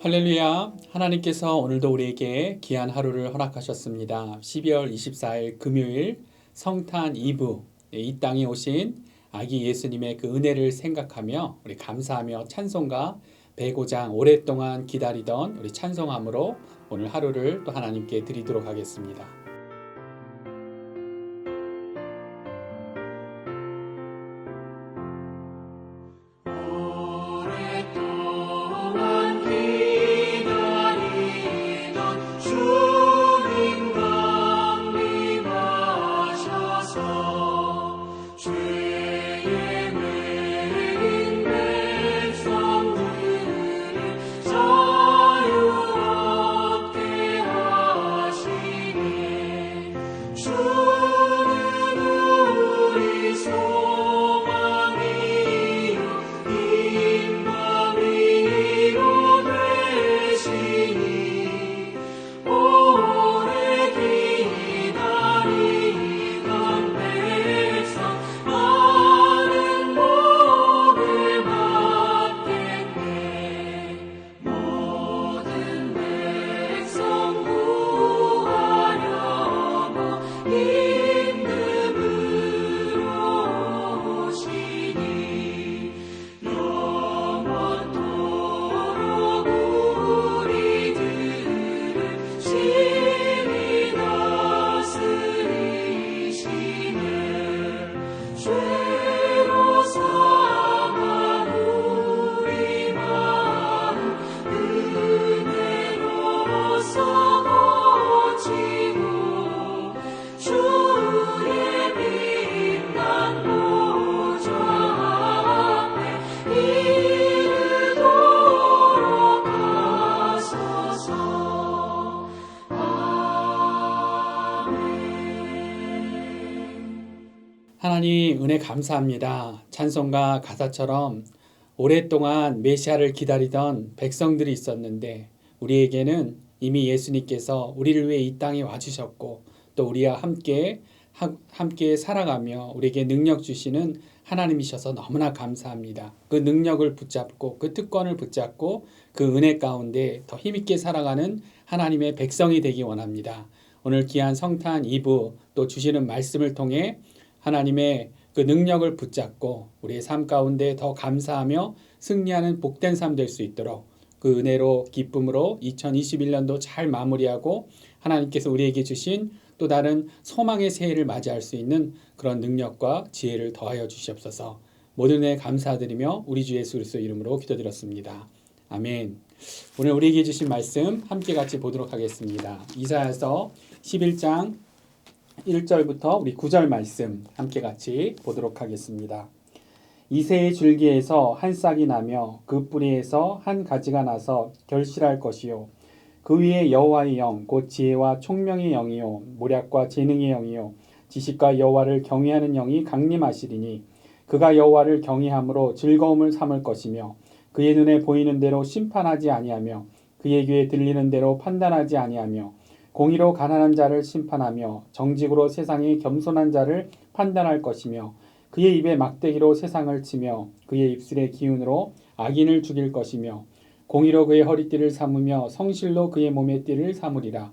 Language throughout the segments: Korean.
할렐루야. 하나님께서 오늘도 우리에게 귀한 하루를 허락하셨습니다. 12월 24일 금요일 성탄 이브, 이 땅에 오신 아기 예수님의 그 은혜를 생각하며 우리 감사하며 찬송가 105장 오랫동안 기다리던 우리 찬송함으로 오늘 하루를 또 하나님께 드리도록 하겠습니다. 하나님 은혜 감사합니다. 찬송가 가사처럼 오랫동안 메시아를 기다리던 백성들이 있었는데 우리에게는 이미 예수님께서 우리를 위해 이 땅에 와주셨고 또 우리와 함께 살아가며 우리에게 능력 주시는 하나님이셔서 너무나 감사합니다. 그 능력을 붙잡고 그 특권을 붙잡고 그 은혜 가운데 더 힘있게 살아가는 하나님의 백성이 되기 원합니다. 오늘 귀한 성탄 이브 또 주시는 말씀을 통해 하나님의 그 능력을 붙잡고 우리의 삶 가운데 더 감사하며 승리하는 복된 삶 될 수 있도록 그 은혜로 기쁨으로 2021년도 잘 마무리하고 하나님께서 우리에게 주신 또 다른 소망의 새해를 맞이할 수 있는 그런 능력과 지혜를 더하여 주시옵소서. 모든 은혜 감사드리며 우리 주 예수 그리스도 이름으로 기도드렸습니다. 아멘. 오늘 우리에게 주신 말씀 함께 같이 보도록 하겠습니다. 이사야서 11장 1절부터 우리 9절 말씀 함께 같이 보도록 하겠습니다. 이새의 줄기에서 한 싹이 나며 그 뿌리에서 한 가지가 나서 결실할 것이요 그 위에 여호와의 영 곧 지혜와 총명의 영이요 모략과 재능의 영이요 지식과 여호와를 경외하는 영이 강림하시리니 그가 여호와를 경외함으로 즐거움을 삼을 것이며 그의 눈에 보이는 대로 심판하지 아니하며 그의 귀에 들리는 대로 판단하지 아니하며 공의로 가난한 자를 심판하며 정직으로 세상의 겸손한 자를 판단할 것이며 그의 입에 막대기로 세상을 치며 그의 입술의 기운으로 악인을 죽일 것이며 공의로 그의 허리띠를 삼으며 성실로 그의 몸의 띠를 삼으리라.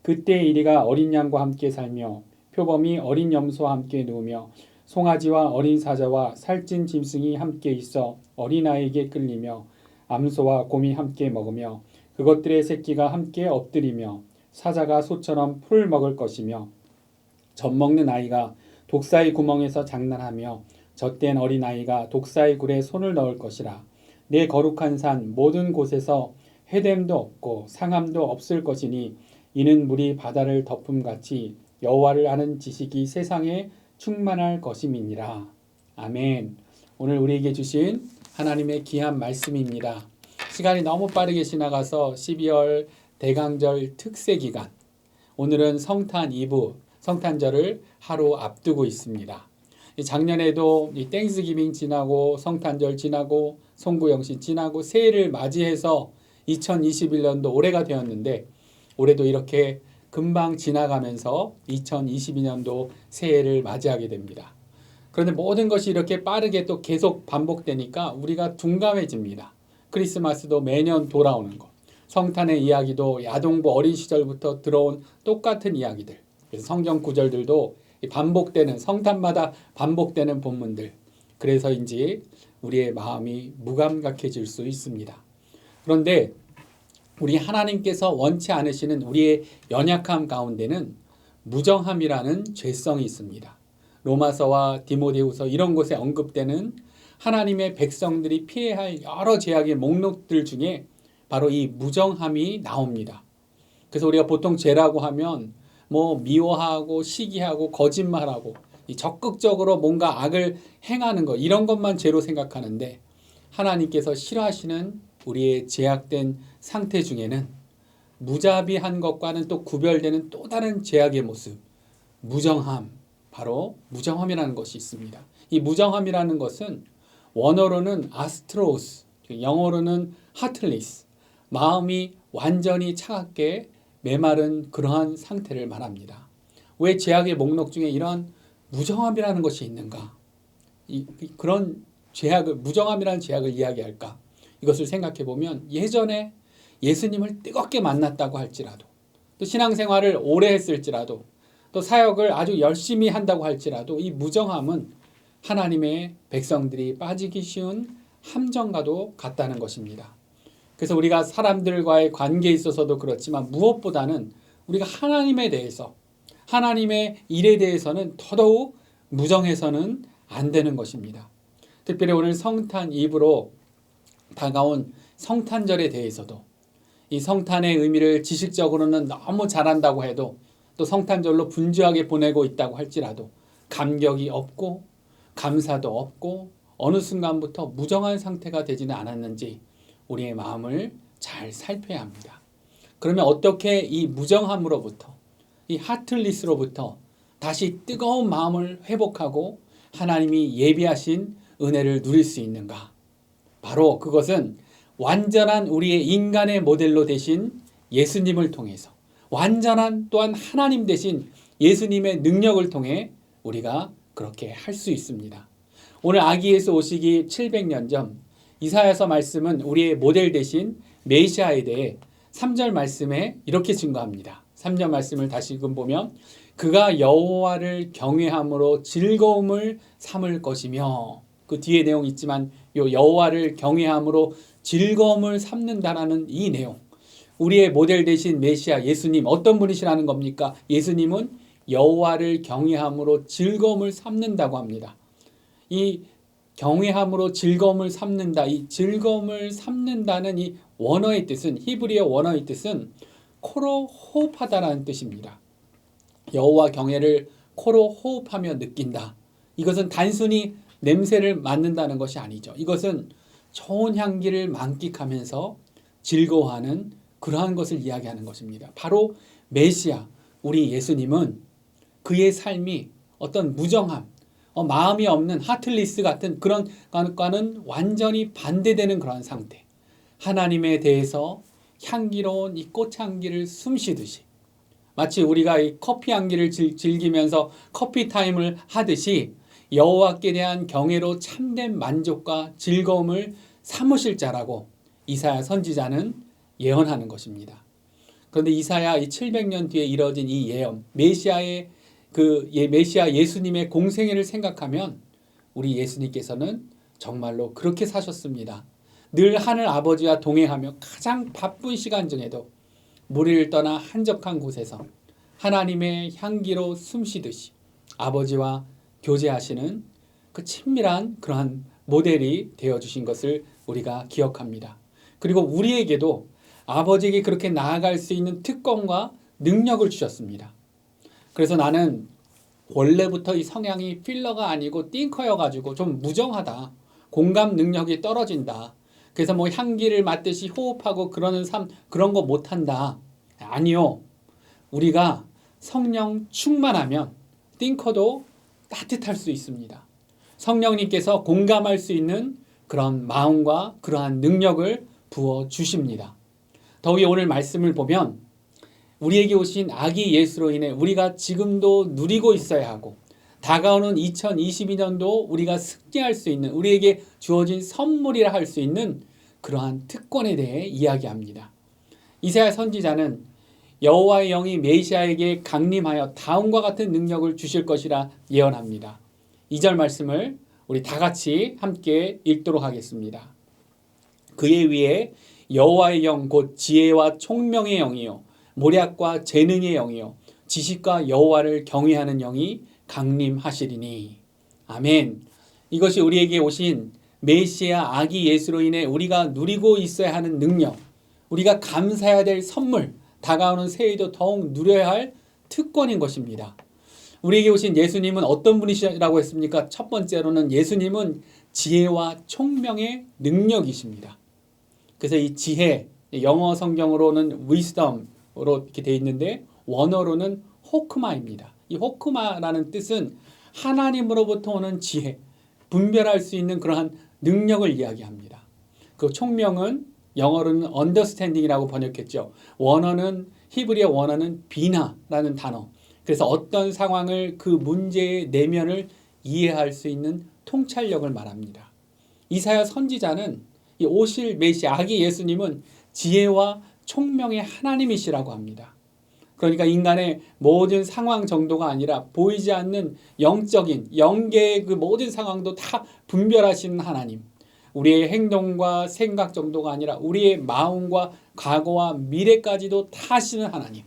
그때 이리가 어린 양과 함께 살며 표범이 어린 염소와 함께 누우며 송아지와 어린 사자와 살찐 짐승이 함께 있어 어린아이에게 끌리며 암소와 곰이 함께 먹으며 그것들의 새끼가 함께 엎드리며 사자가 소처럼 풀을 먹을 것이며 젖먹는 아이가 독사의 구멍에서 장난하며 젖된 어린아이가 독사의 굴에 손을 넣을 것이라. 내 거룩한 산 모든 곳에서 해됨도 없고 상함도 없을 것이니 이는 물이 바다를 덮음같이 여호와를 아는 지식이 세상에 충만할 것임이니라. 아멘. 오늘 우리에게 주신 하나님의 귀한 말씀입니다. 시간이 너무 빠르게 지나가서 12월 대강절 특세 기간, 오늘은 성탄 이브, 성탄절을 하루 앞두고 있습니다. 작년에도 이 땡스기빙 지나고 성탄절 지나고 송구영신 지나고 새해를 맞이해서 2021년도 올해가 되었는데 올해도 이렇게 금방 지나가면서 2022년도 새해를 맞이하게 됩니다. 그런데 모든 것이 이렇게 빠르게 또 계속 반복되니까 우리가 둔감해집니다. 크리스마스도 매년 돌아오는 것. 성탄의 이야기도 야동부 어린 시절부터 들어온 똑같은 이야기들. 그래서 성경 구절들도 반복되는 성탄마다 반복되는 본문들. 그래서인지 우리의 마음이 무감각해질 수 있습니다. 그런데 우리 하나님께서 원치 않으시는 우리의 연약함 가운데는 무정함이라는 죄성이 있습니다. 로마서와 디모데후서 이런 곳에 언급되는 하나님의 백성들이 피해야 할 여러 죄악의 목록들 중에 바로 이 무정함이 나옵니다. 그래서 우리가 보통 죄라고 하면 미워하고 시기하고 거짓말하고 적극적으로 뭔가 악을 행하는 것, 이런 것만 죄로 생각하는데, 하나님께서 싫어하시는 우리의 죄악된 상태 중에는 무자비한 것과는 또 구별되는 또 다른 죄악의 모습, 무정함, 바로 무정함이라는 것이 있습니다. 이 무정함이라는 것은 원어로는 아스트로스, 영어로는 하틀리스, 마음이 완전히 차갑게 메마른 그러한 상태를 말합니다. 왜 죄악의 목록 중에 이런 무정함이라는 것이 있는가? 그런 죄악을, 무정함이라는 죄악을 이야기할까? 이것을 생각해 보면 예전에 예수님을 뜨겁게 만났다고 할지라도, 또 신앙생활을 오래 했을지라도, 또 사역을 아주 열심히 한다고 할지라도 이 무정함은 하나님의 백성들이 빠지기 쉬운 함정과도 같다는 것입니다. 그래서 우리가 사람들과의 관계에 있어서도 그렇지만 무엇보다는 우리가 하나님에 대해서, 하나님의 일에 대해서는 더더욱 무정해서는 안 되는 것입니다. 특별히 오늘 성탄 이브로 다가온 성탄절에 대해서도, 이 성탄의 의미를 지식적으로는 너무 잘한다고 해도, 또 성탄절로 분주하게 보내고 있다고 할지라도 감격이 없고 감사도 없고 어느 순간부터 무정한 상태가 되지는 않았는지 우리의 마음을 잘 살펴야 합니다. 그러면 어떻게 이 무정함으로부터, 이 하틀리스로부터 다시 뜨거운 마음을 회복하고 하나님이 예비하신 은혜를 누릴 수 있는가? 바로 그것은 완전한 우리의 인간의 모델로 되신 예수님을 통해서, 완전한 또한 하나님 되신 예수님의 능력을 통해 우리가 그렇게 할 수 있습니다. 오늘 아기 예수 오시기 700년 전 이사야서 말씀은 우리의 모델 되신 메시아에 대해 3절 말씀에 이렇게 증거합니다. 3절 말씀을 다시금 보면 그가 여호와를 경외함으로 즐거움을 삼을 것이며, 그 뒤에 내용 있지만 요 여호와를 경외함으로 즐거움을 삼는다라는 이 내용, 우리의 모델 되신 메시아 예수님 어떤 분이시라는 겁니까? 예수님은 여호와를 경외함으로 즐거움을 삼는다고 합니다. 이 경외함으로 즐거움을 삼는다, 이 즐거움을 삼는다는 이 원어의 뜻은, 히브리어 원어의 뜻은 코로 호흡하다라는 뜻입니다. 여호와 경외를 코로 호흡하며 느낀다. 이것은 단순히 냄새를 맡는다는 것이 아니죠. 이것은 좋은 향기를 만끽하면서 즐거워하는 그러한 것을 이야기하는 것입니다. 바로 메시아, 우리 예수님은 그의 삶이 어떤 무정함, 마음이 없는 하틀리스 같은 그런 것과는 완전히 반대되는 그런 상태. 하나님에 대해서 향기로운 이 꽃향기를 숨쉬듯이, 마치 우리가 이 커피 향기를 즐기면서 커피 타임을 하듯이 여호와께 대한 경외로 참된 만족과 즐거움을 삼으실 자라고 이사야 선지자는 예언하는 것입니다. 그런데 이사야 이 700년 뒤에 이뤄진 이 예언, 메시아의 메시아 예수님의 공생애를 생각하면 우리 예수님께서는 정말로 그렇게 사셨습니다. 늘 하늘 아버지와 동행하며 가장 바쁜 시간 중에도 무리를 떠나 한적한 곳에서 하나님의 향기로 숨쉬듯이 아버지와 교제하시는 그 친밀한 그러한 모델이 되어주신 것을 우리가 기억합니다. 그리고 우리에게도 아버지에게 그렇게 나아갈 수 있는 특권과 능력을 주셨습니다. 그래서 나는 원래부터 이 성향이 필러가 아니고 띵커여가지고 좀 무정하다, 공감 능력이 떨어진다, 그래서 향기를 맡듯이 호흡하고 그런 거 못한다. 아니요. 우리가 성령 충만하면 띵커도 따뜻할 수 있습니다. 성령님께서 공감할 수 있는 그런 마음과 그러한 능력을 부어주십니다. 더욱이 오늘 말씀을 보면 우리에게 오신 아기 예수로 인해 우리가 지금도 누리고 있어야 하고 다가오는 2022년도 우리가 승리할 수 있는, 우리에게 주어진 선물이라 할 수 있는 그러한 특권에 대해 이야기합니다. 이사야 선지자는 여호와의 영이 메시아에게 강림하여 다음과 같은 능력을 주실 것이라 예언합니다. 2절 말씀을 우리 다 같이 함께 읽도록 하겠습니다. 그의 위에 여호와의 영 곧 지혜와 총명의 영이요 모략과 재능의 영이요 지식과 여호와를 경외하는 영이 강림하시리니. 아멘. 이것이 우리에게 오신 메시아 아기 예수로 인해 우리가 누리고 있어야 하는 능력, 우리가 감사해야 될 선물, 다가오는 새해에도 더욱 누려야 할 특권인 것입니다. 우리에게 오신 예수님은 어떤 분이시라고 했습니까? 첫 번째로는 예수님은 지혜와 총명의 능력이십니다. 그래서 이 지혜, 영어 성경으로는 wisdom으로 이렇게 되어 있는데 원어로는 호크마입니다. 이 호크마라는 뜻은 하나님으로부터 오는 지혜, 분별할 수 있는 그러한 능력을 이야기합니다. 그 총명은 영어로는 understanding이라고 번역했죠. 원어는 히브리어 원어는 비나라는 단어. 그래서 어떤 상황을 그 문제의 내면을 이해할 수 있는 통찰력을 말합니다. 이사야 선지자는 이 오실 메시아 아기 예수님은 지혜와 총명의 하나님이시라고 합니다. 그러니까 인간의 모든 상황 정도가 아니라 보이지 않는 영적인 영계의 그 모든 상황도 다 분별하시는 하나님. 우리의 행동과 생각 정도가 아니라 우리의 마음과 과거와 미래까지도 다 아시는 하나님.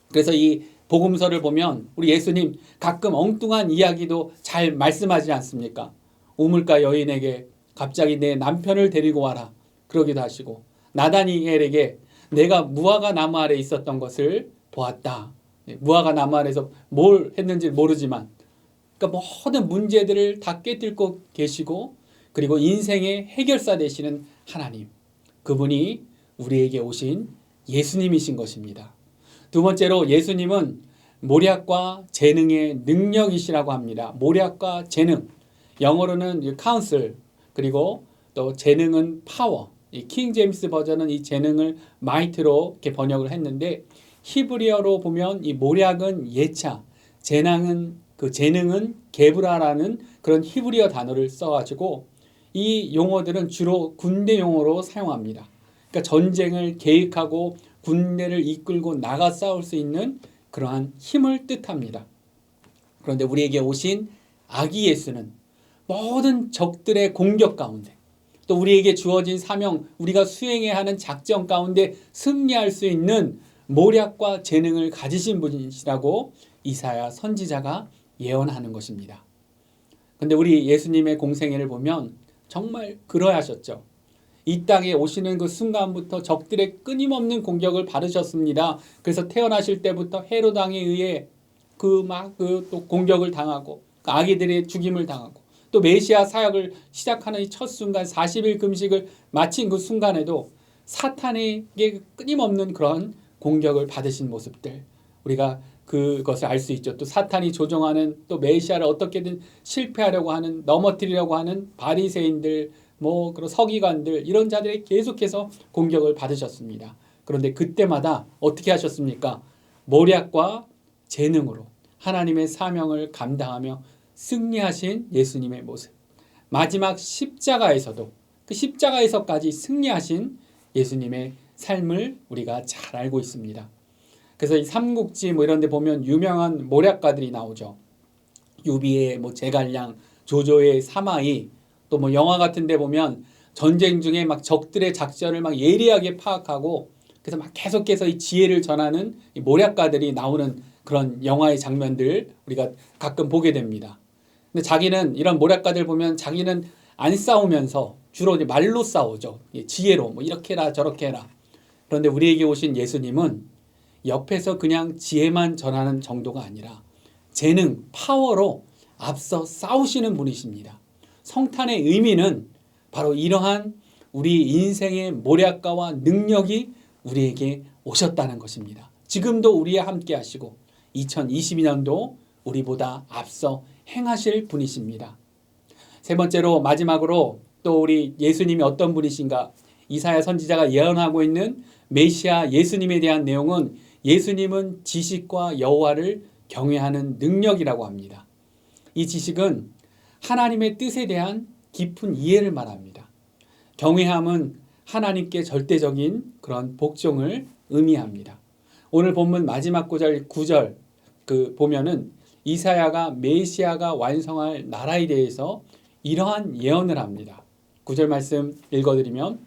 그래서 이 복음서를 보면 우리 예수님 가끔 엉뚱한 이야기도 잘 말씀하지 않습니까? 우물가 여인에게 갑자기 내 남편을 데리고 와라 그러기도 하시고, 나다니엘에게 내가 무화과 나무 아래 있었던 것을 보았다. 무화과 나무 아래서 뭘 했는지 모르지만 그러니까 모든 문제들을 다 꿰뚫고 계시고, 그리고 인생의 해결사 되시는 하나님, 그분이 우리에게 오신 예수님이신 것입니다. 두 번째로 예수님은 모략과 재능의 능력이시라고 합니다. 모략과 재능, 영어로는 counsel, 그리고 또 재능은 파워. 이 킹 제임스 버전은 이 재능을 might로 이렇게 번역을 했는데, 히브리어로 보면 이 모략은 예차, 재능은 게브라라는 그런 히브리어 단어를 써가지고 이 용어들은 주로 군대 용어로 사용합니다. 그러니까 전쟁을 계획하고 군대를 이끌고 나가 싸울 수 있는 그러한 힘을 뜻합니다. 그런데 우리에게 오신 아기 예수는 모든 적들의 공격 가운데, 또 우리에게 주어진 사명, 우리가 수행해야 하는 작전 가운데 승리할 수 있는 모략과 재능을 가지신 분이시라고 이사야 선지자가 예언하는 것입니다. 그런데 우리 예수님의 공생애를 보면 정말 그러하셨죠. 이 땅에 오시는 그 순간부터 적들의 끊임없는 공격을 받으셨습니다. 그래서 태어나실 때부터 헤롯 왕에 의해 또 공격을 당하고 아기들의 죽임을 당하고, 또 메시아 사역을 시작하는 이 첫 순간 40일 금식을 마친 그 순간에도 사탄에게 끊임없는 그런 공격을 받으신 모습들, 우리가 그것을 알 수 있죠. 또 사탄이 조종하는, 또 메시아를 어떻게든 실패하려고 하는, 넘어뜨리려고 하는 바리새인들, 그런 서기관들, 이런 자들이 계속해서 공격을 받으셨습니다. 그런데 그때마다 어떻게 하셨습니까? 모략과 재능으로 하나님의 사명을 감당하며 승리하신 예수님의 모습. 마지막 십자가에서도, 그 십자가에서까지 승리하신 예수님의 삶을 우리가 잘 알고 있습니다. 그래서 이 삼국지 이런 데 보면 유명한 모략가들이 나오죠. 유비의 제갈량, 조조의 사마이, 또 영화 같은 데 보면 전쟁 중에 적들의 작전을 예리하게 파악하고, 그래서 계속해서 이 지혜를 전하는 이 모략가들이 나오는 그런 영화의 장면들 우리가 가끔 보게 됩니다. 근데 자기는, 이런 모략가들 보면 자기는 안 싸우면서 주로 이제 말로 싸우죠. 지혜로 이렇게 해라 저렇게 해라. 그런데 우리에게 오신 예수님은 옆에서 그냥 지혜만 전하는 정도가 아니라 재능, 파워로 앞서 싸우시는 분이십니다. 성탄의 의미는 바로 이러한 우리 인생의 모략가와 능력이 우리에게 오셨다는 것입니다. 지금도 우리와 함께 하시고 2022년도 우리보다 앞서 행하실 분이십니다. 세 번째로, 마지막으로 또 우리 예수님이 어떤 분이신가, 이사야 선지자가 예언하고 있는 메시아 예수님에 대한 내용은 예수님은 지식과 여호와를 경외하는 능력이라고 합니다. 이 지식은 하나님의 뜻에 대한 깊은 이해를 말합니다. 경외함은 하나님께 절대적인 그런 복종을 의미합니다. 오늘 본문 마지막 구절 보면은 이사야가 메시아가 완성할 나라에 대해서 이러한 예언을 합니다. 9절 말씀 읽어드리면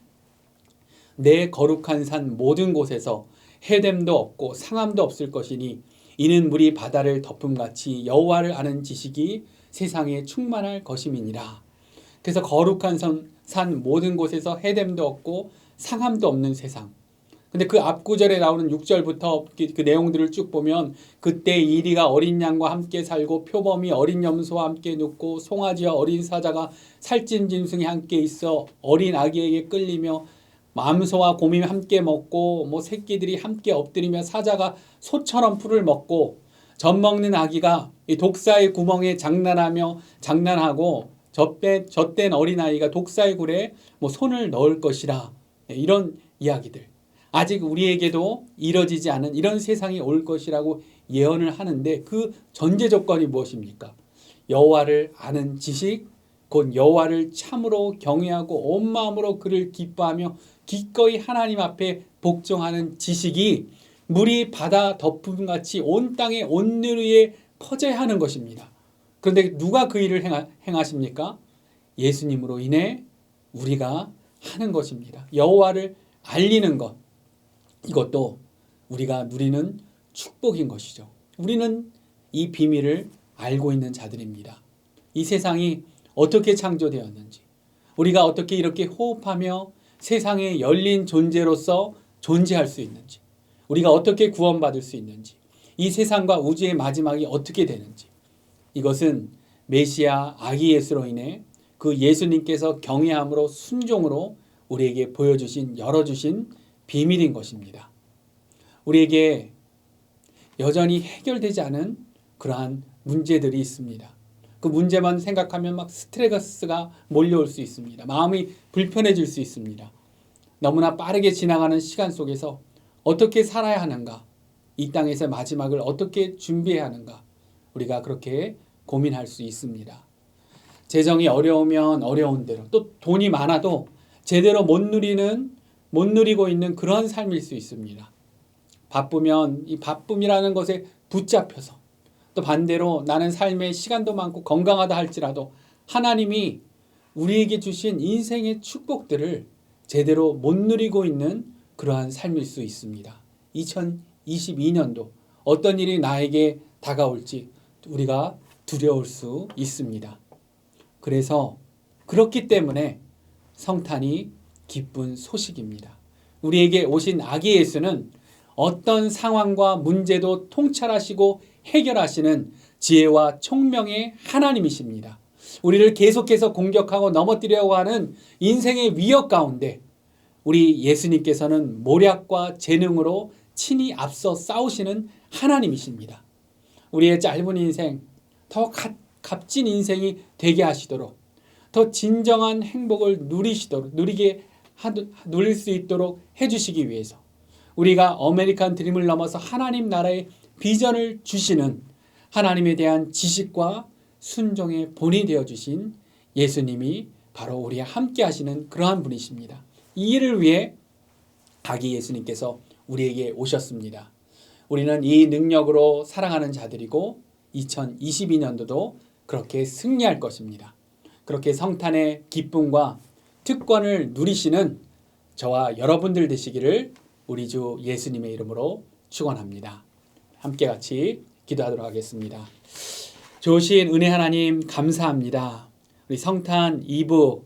내 거룩한 산 모든 곳에서 해됨도 없고 상함도 없을 것이니 이는 물이 바다를 덮음같이 여호와를 아는 지식이 세상에 충만할 것임이니라. 그래서 거룩한 산 모든 곳에서 해됨도 없고 상함도 없는 세상. 근데 그 앞구절에 나오는 6절부터 그 내용들을 쭉 보면 그때 이리가 어린 양과 함께 살고 표범이 어린 염소와 함께 눕고 송아지와 어린 사자가 살찐 짐승이 함께 있어 어린 아기에게 끌리며 암소와 곰이 함께 먹고 새끼들이 함께 엎드리며 사자가 소처럼 풀을 먹고 젖 먹는 아기가 이 독사의 구멍에 장난하고 젖된 어린아이가 독사의 굴에 손을 넣을 것이라. 이런 이야기들. 아직 우리에게도 이뤄지지 않은 이런 세상이 올 것이라고 예언을 하는데 그 전제 조건이 무엇입니까? 여호와를 아는 지식, 곧 여호와를 참으로 경외하고 온 마음으로 그를 기뻐하며 기꺼이 하나님 앞에 복종하는 지식이 물이 바다 덮음같이 온 땅에 온누리에 퍼져야 하는 것입니다. 그런데 누가 그 일을 행하십니까? 예수님으로 인해 우리가 하는 것입니다. 여호와를 알리는 것, 이것도 우리가 누리는 축복인 것이죠. 우리는 이 비밀을 알고 있는 자들입니다. 이 세상이 어떻게 창조되었는지, 우리가 어떻게 이렇게 호흡하며 세상에 열린 존재로서 존재할 수 있는지, 우리가 어떻게 구원받을 수 있는지, 이 세상과 우주의 마지막이 어떻게 되는지, 이것은 메시아 아기 예수로 인해 그 예수님께서 경외함으로 순종으로 우리에게 열어주신 비밀인 것입니다. 우리에게 여전히 해결되지 않은 그러한 문제들이 있습니다. 그 문제만 생각하면 막 스트레스가 몰려올 수 있습니다. 마음이 불편해질 수 있습니다. 너무나 빠르게 지나가는 시간 속에서 어떻게 살아야 하는가, 이 땅에서 마지막을 어떻게 준비해야 하는가, 우리가 그렇게 고민할 수 있습니다. 재정이 어려우면 어려운 대로, 또 돈이 많아도 제대로 못 누리고 있는 그런 삶일 수 있습니다. 바쁘면 이 바쁨이라는 것에 붙잡혀서, 또 반대로 나는 삶에 시간도 많고 건강하다 할지라도 하나님이 우리에게 주신 인생의 축복들을 제대로 못 누리고 있는 그러한 삶일 수 있습니다. 2022년도 어떤 일이 나에게 다가올지 우리가 두려울 수 있습니다. 그래서 그렇기 때문에 성탄이 기쁜 소식입니다. 우리에게 오신 아기 예수는 어떤 상황과 문제도 통찰하시고 해결하시는 지혜와 총명의 하나님이십니다. 우리를 계속해서 공격하고 넘어뜨리려고 하는 인생의 위협 가운데 우리 예수님께서는 모략과 재능으로 친히 앞서 싸우시는 하나님이십니다. 우리의 짧은 인생, 더 값진 인생이 되게 하시도록, 더 진정한 행복을 누릴 수 있도록 해주시기 위해서 우리가 아메리칸 드림을 넘어서 하나님 나라의 비전을 주시는 하나님에 대한 지식과 순종의 본이 되어주신 예수님이 바로 우리와 함께 하시는 그러한 분이십니다. 이 일을 위해 아기 예수님께서 우리에게 오셨습니다. 우리는 이 능력으로 살아가는 자들이고 2022년도도 그렇게 승리할 것입니다. 그렇게 성탄의 기쁨과 특권을 누리시는 저와 여러분들 되시기를 우리 주 예수님의 이름으로 축원합니다. 함께 같이 기도하도록 하겠습니다. 좋으신 은혜 하나님 감사합니다. 우리 성탄 2부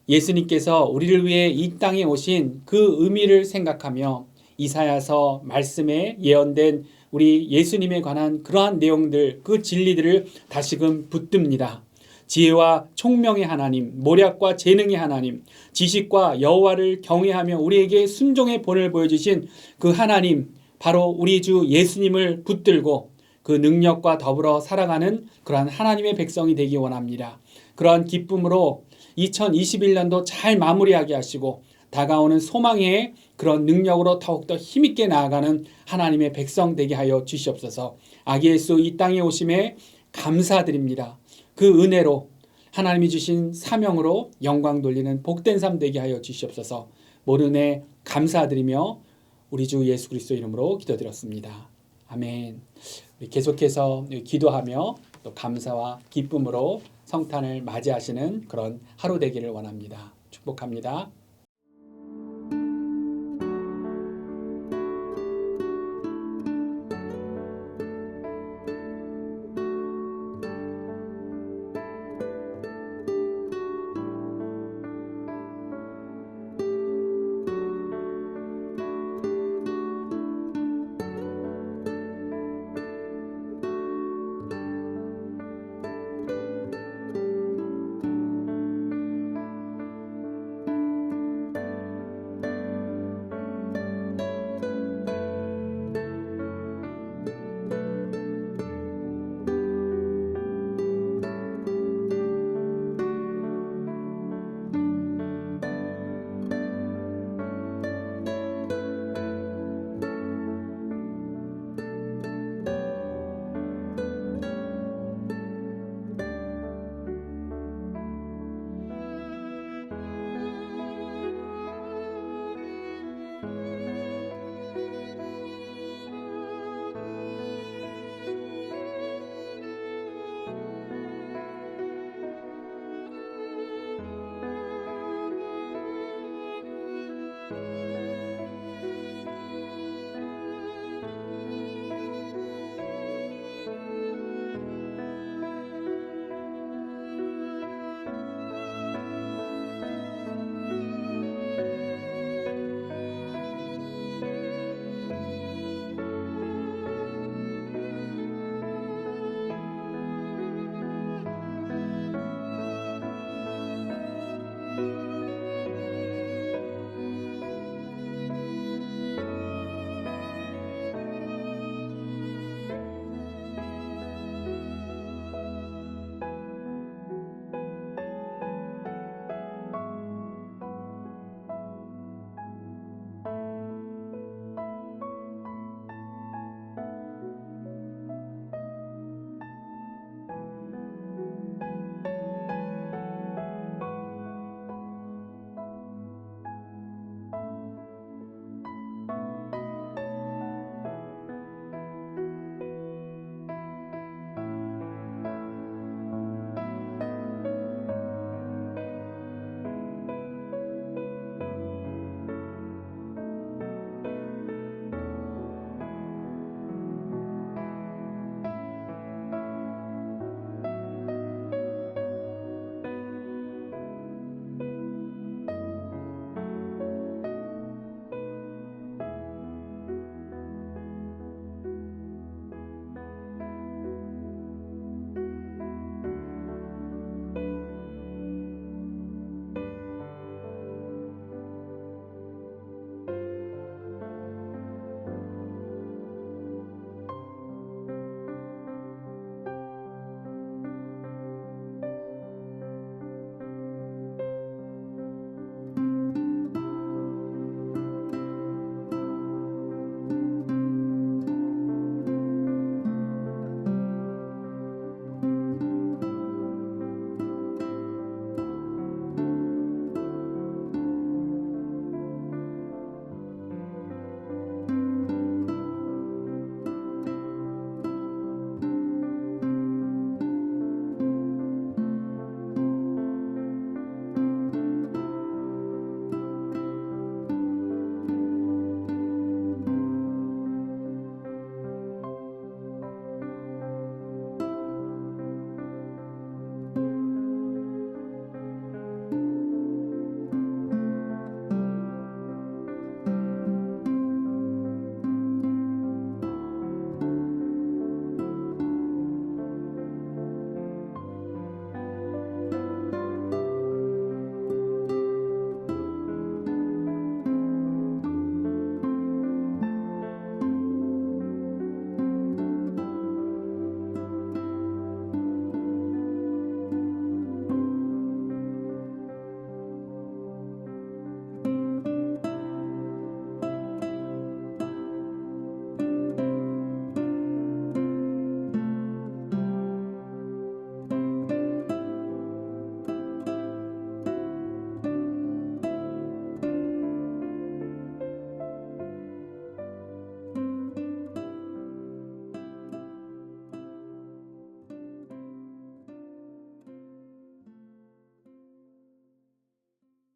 예수님께서 우리를 위해 이 땅에 오신 그 의미를 생각하며 이사야서 말씀에 예언된 우리 예수님에 관한 그러한 내용들, 그 진리들을 다시금 붙듭니다. 지혜와 총명의 하나님, 모략과 재능의 하나님, 지식과 여호와를 경외하며 우리에게 순종의 본을 보여주신 그 하나님, 바로 우리 주 예수님을 붙들고 그 능력과 더불어 살아가는 그러한 하나님의 백성이 되기 원합니다. 그러한 기쁨으로 2021년도 잘 마무리하게 하시고 다가오는 소망의 그런 능력으로 더욱더 힘있게 나아가는 하나님의 백성 되게 하여 주시옵소서. 아기 예수 이 땅에 오심에 감사드립니다. 그 은혜로 하나님이 주신 사명으로 영광 돌리는 복된 삶 되게 하여 주시옵소서. 모르네 감사드리며 우리 주 예수 그리스도 이름으로 기도드렸습니다. 아멘. 우리 계속해서 기도하며 또 감사와 기쁨으로 성탄을 맞이하시는 그런 하루 되기를 원합니다. 축복합니다.